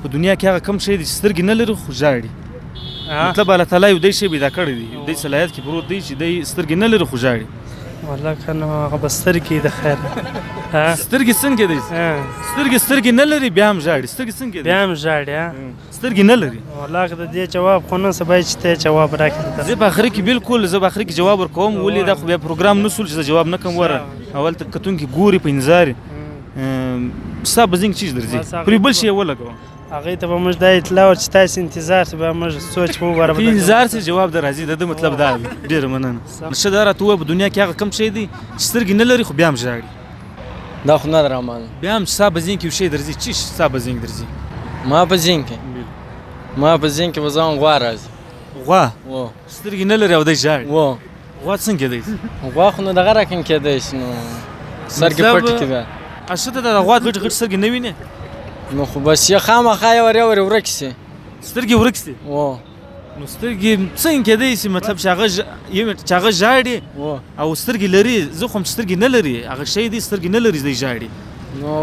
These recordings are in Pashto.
په دنیا کې هغه کم شی دی چې سترګې نه لري خو ژاړي. مطلب الله تعالی یو دی شی پیدا کړی دی، یو دی صلاحیت کې پروت دی چې دی سترګې نه لري خو ژاړي. والله که نو هغه به سترګې د خیر سترګې څنګه دی؟ سترګې نه لري بیا هم ژاړي. سترګې څنګه دی؟ بیا هم ژاړي. سترګې نه لري. والله که د دې جواب خو نه څه باید چې ته جواب راکړې. زه په آخر کې بالکل زه په آخر کې جواب ورکوم. ولې دا خو بیا پروګرام نه سول چې زه جواب نه کوم. وره اول ته کتونکي ګوري په انتظار ستا به زنګ چیز درځي پرې بل شی یې ولګوه. هغې ته به موږ دا اطلاع ور چې تاسې انتظار شي بیا موږ سوچ به وګورو. په انتظار سي جواب در راځي. د ده مطلب دا دی. ډېره مننه. ښه دا راته ووایه په دنیا کې هغه کم شی دی چې سترګې نه لري خو بیا هم ژاړي. دا خو نه درمانه. بیا هم ستا په ذهن کې یو شی درځي. چی ستا په ذهن کې درځي؟ ما په ذهن کې به ځان غوا راځي. غوا و سترګې نه لري او دی ژاړي. و غوا څنګه دی؟ غوا خو نو دغه رقم کېدی شي نو سر کې پټ کې بیا ښه ته د غوا غټ غټ سترګې نه وینې نو خو بس یې خامخا یې ورې ورک شي سترګې ورک شي. و نو سترګې څنګه کېدی شي مطلب چې هغه ژاړي او سترګې لري. زه خو هم سترګې نه لري هغه شی دی سترګې نه لري دی ژاړي.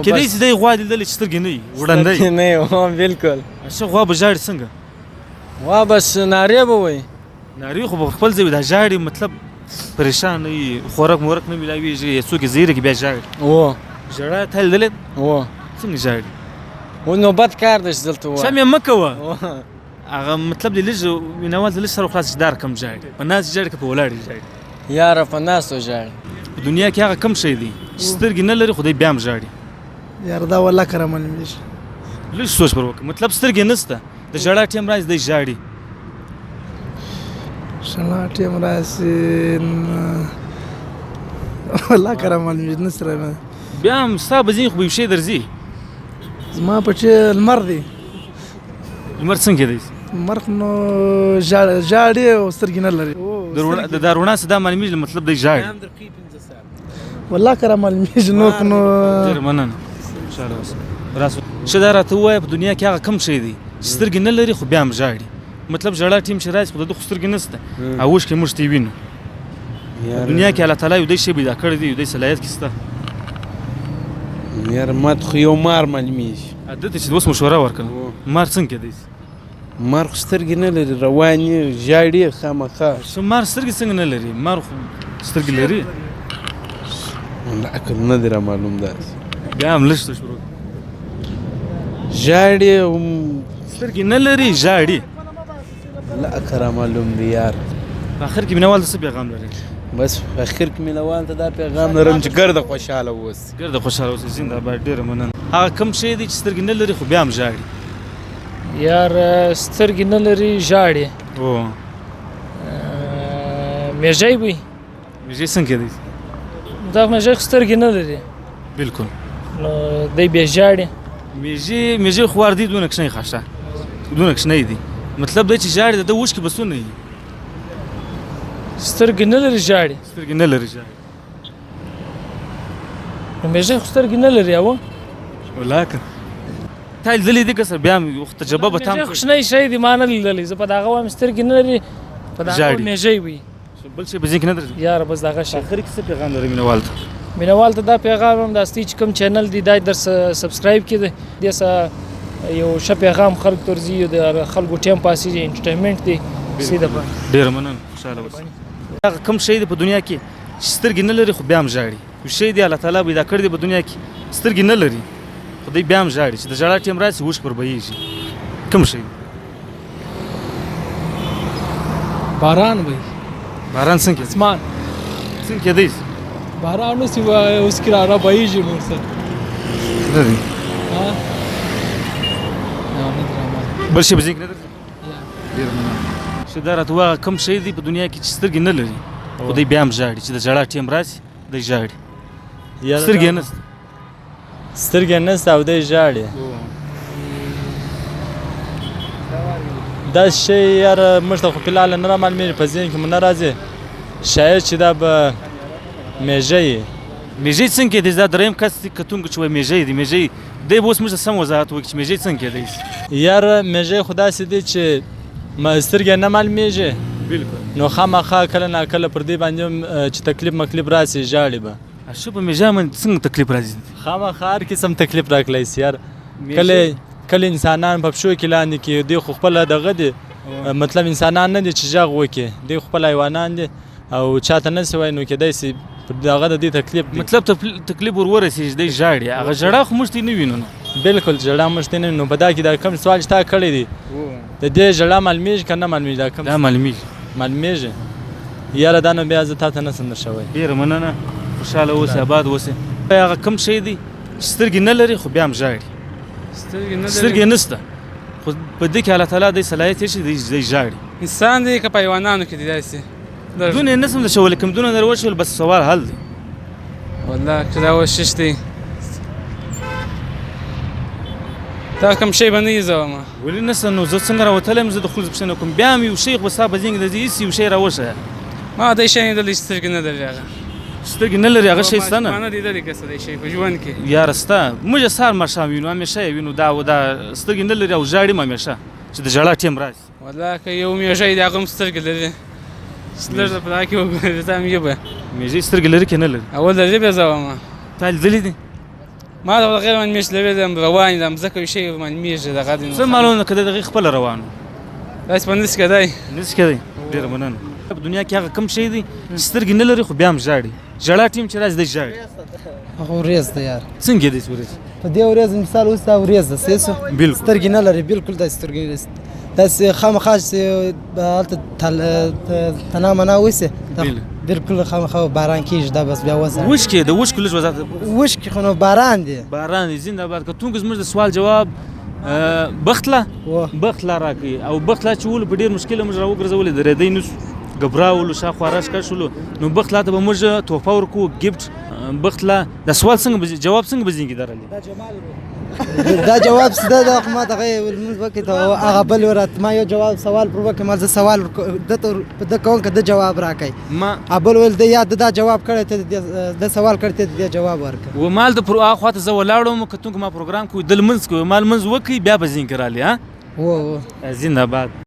کېدی شي دی غوا لیدلی چې سترګې نه وي وړاندی نه وي. بالکل. ښه غوا به ژاړي څنګه؟ غوا بس نارې به وایي. نارې خو به خپل ځای دا ژاړي مطلب پریشان نه وي خوراک مورک نه میلاویږي څوک یې زیره کې بیا ژاړي. و ژړا تا لیدلی و څنګه ژاړي؟ و نوبت کار دی چې دلته ووایه. سم یې مه کوه. هغه مطلب دی لږ مینوال ته لږ سر وخلاص چې دار کم ژاړي. په ناست ژاړي که په ولاړ ژاړي؟ یاره په ناستو ژاړي. په دنیا کې هغه کم شی دی چې سترګې نه لري خو دی بیا هم ژاړي. یار دا والله که رامعلومېږي. لږ سوچ پر وکړه. مطلب سترګې نشته د ژړا ټیم راځي دی ژاړي. ژړا ټیم راشي والله که رامعلومېږي نه سره بیا هم ستا په ذهن خو به یو شی درځي. زما په چې لمر دی. لمر څنګه دی؟ لمر نو ژاړي او سترګې نه لري. د دا رڼا څخه دا معلومېږي مطلب دی ژاړي. والله که رامعلومېږي نو ډېره مننه. ښه دا راته ووایه په دنیا کې هغه کم شی دی چې سترګې نه لري خو بیا هم ژاړي. مطلب ژړا ټیم چې راشي خو د ده خو سترګې نشته او اوښکې موږ ته یې وینو. په دنیا کې الله تعالی یو دی شی پیدا کړی دی یو دی صلاحیت کې شته. یاره ما ته خو یو مار معلومېږي. ده ته چې اوس مشوره ورکړه مار څنګه دی؟ مار خو سترګې نه لري روان یې ژاړي خامخا. ښه مار سترګې څنګه نه لري؟ مار خو سترګې لري. عقل نه دی رامعلوم داسې. بیا هم لږ څه شروع ژاړي سترګې نه لري ژاړي. لا که رامعلوم دی یار. په آخر کې مینوال ته څه پیغام لري؟ بس په اخر کې مینوال ته دا پیغام لرم چې ګرده خوشحاله اوسي. ګرده خوشحاله اوسئ. زنده‌باد. ډېره مننه. هغه کم شی دی چې سترګې نه لري خو بیا هم ژاړي. یار سترګې نه لري ژاړي. میږی وي. میږی څنګه دی؟ دا میږی خو سترګې نه لري. بالکل. نو دی بیا ژاړي. میږی خو وار دی دونه کښنی ښه دونه کښنی دی. مطلب دی چې ژاړي د ده اوښکې به څونه وي؟ سترګې نه لري ژاړي. سترګې نه لري ژاړي. نو میږی خو سترګې نه لري اوه. ولاکه تا لیدلی دی که څه بیا هم تجربه به تا هم میږی خو شنی شی دی ما نه لیدلی. زه په دغه وایم سترګې نه لري په دغه وایم میږی وي. بل شی په ذهن کې نه درځي؟ یاره بس دغه شی. آخر کې څه پیغام لري مینوال ته؟ مینوال ته دا پیغام هم داستی چې کوم چینل دی دا در سبسکرایب کړئ. دې سره یو ښه پیغام خلکو ته ورځي د خلکو ټایم پاس دی انټرټینمنټ دی سیده په. ډېره مننه. خوشحاله اوسئ. هغه کوم شی دی په دنیا کې چې سترګې نه لري خو بیا هم ژاړي؟ یو شی دی الله تعالی پیدا کړی دی په دنیا کې سترګې نه لري خو دی بیا هم ژاړي چې د ژړا ټیم راشي اوښکې پر بهیږي. کوم شی دی؟ باران وي. باران څنګه؟ اسمان څنګه کېدی شي؟ باران اوس اوسکې را بهیږي نور څه نه دی. نه بل شی په ذهن کې نه درځي؟ ډېره مننه. ښه دا راته ووایه کوم شی دی په دنیا کې چې سترګې نه لري خو دی بیا هم ژاړي چې د ژړا ټیم راشي دی ژاړي؟ سترګې یې نشته. سترګې نشته او دی ژاړي. دا شی یاره موږ ته خو فلحال نه رامعلومېږي په ذهن کې مو نه راځي. شاید چې دا به میږی یي. میږی څنګه دی؟ دا دریم کس دی کتونکی چې وایي میږی دی. میږی دی به اوس موږ ته سم وضاحت وکړي چې میږی څنګه کېدی شي؟ یاره میږی خو داسې دی چې سترګې نه معلومېږي. بالکل. نو خامخا کله ناکله پر دې باندې چې تکلیف مکلیف راشي ژاړي به. ښه په میږیان باندې څنګه تکلیف راځي؟ خامخا هر قسم تکلیف راکلی شي یار. کله کله انسانان په پښو کې لاندې کې دوی خو خپله دغه دي مطلب انسانان نه دي چې غږ وکړي دوی خپل حیوانان دي او چاته نه سوی نو کېدای شي دغه د دې تکلیف دی مطلب تکلیف ورسېږي دی ژاړي هغه ژړا خو موږ ته نه وینو نو بالکل ژړا موږ ته نه نو په دا کې دا کوم سوال چې تا کړی دی د دې ژړا معلومیږي که نه معلومیږي دا کوم دا معلومیږي معلومیږي یاره دا نو بیا زه تا ته نه سم درشوی ډېره مننه خوشحاله اوسې آباد اوسې هغه کوم شی دی چې سترګې نه لري خو بیا هم ژاړي سترګې نشته خو په دې کې الله تعالی دی صلاحیت یې چې دی ژاړي انسان دی که په حیوانانو کې دی داسې دونه یې نه سم درشولی کوم دونه در وشول بس سوال حل دی والله که دا وشش دی دا کوم شی به نه یې زه ومه ولې نشته نو زه څنګه راوتلی زه د خلکو پوښتنه کوم بیا هم یو شی خو ستا په ذهن کې درځي هېڅ یو شی راوښیه ما دی شی لیدلی چې سترګې نه لري هغه سترګې نه لري هغه شی ستا ما نه نه لیدلی که څه دی شی په ژوند کې یاره ستا موږ یې سهار ماښام وینو همیشه یې وینو دا سترګې نه لري او ژاړي هم همیشه چې د ژړا ټیم راشي والله که یو میږی دی هغه هم سترګې لري چې لږ په دا کې وګورې ته هم یې به میږي سترګې لري که نه لري اول لري بیا زه ومه تا لیدلي دي ما د غیر من میش لري د روان دم ځکه شی من میږي دغه دی څه معلومه که د دغې خپله روان داسې په نس کې دی نس کې دی ډېره مننه په دنیا کې هغه کوم شی دی چې سترګې نه لري خو بیا هم ژاړي ژړا ټیم چې راشي دی ژاړي هغه ورېځ ده یار څنګه دی ورځ په دې ورځ مثال اوس دا ورېځ ده سیسو بالکل سترګې نه لري بالکل داسې سترګې داسې خامخا چې هلته تنامنا وسي بالکل خامخا باران کېږي دا بس بیا وځه وشکې د وشکو لږ وضاحت وشکې خو نو باران دی باران دی زنده باد که تونګ زموږ د سوال جواب بختله راکوي او بختله چې ولو په ډېر مشکله موږ راوګرځولې درېدی نسو ګبراولو شاوخوا راښکاره شولو نو بختله ته به موږ تحفه ورکوو ګفټ بختله دا سوال څنګه جواب څنګه به ذهن کې درغلی دا جواب سده ده خو ما دغه لمونځ وکړې ته هغه بل ورته ما یو جواب سوال پر وکړې ما زه سوال ده کوم که ده جواب راکوي ما بل ویل ده یا ده دا جواب کړی ته ده سوال کړی ته دې جواب ورکړه و مال د هغه خواته زه ولاړم که تونګ ما پروګرام کوي د لمونځ کوي ما لمونځ وکړي بیا به ذهن کې رالي ها زنده باد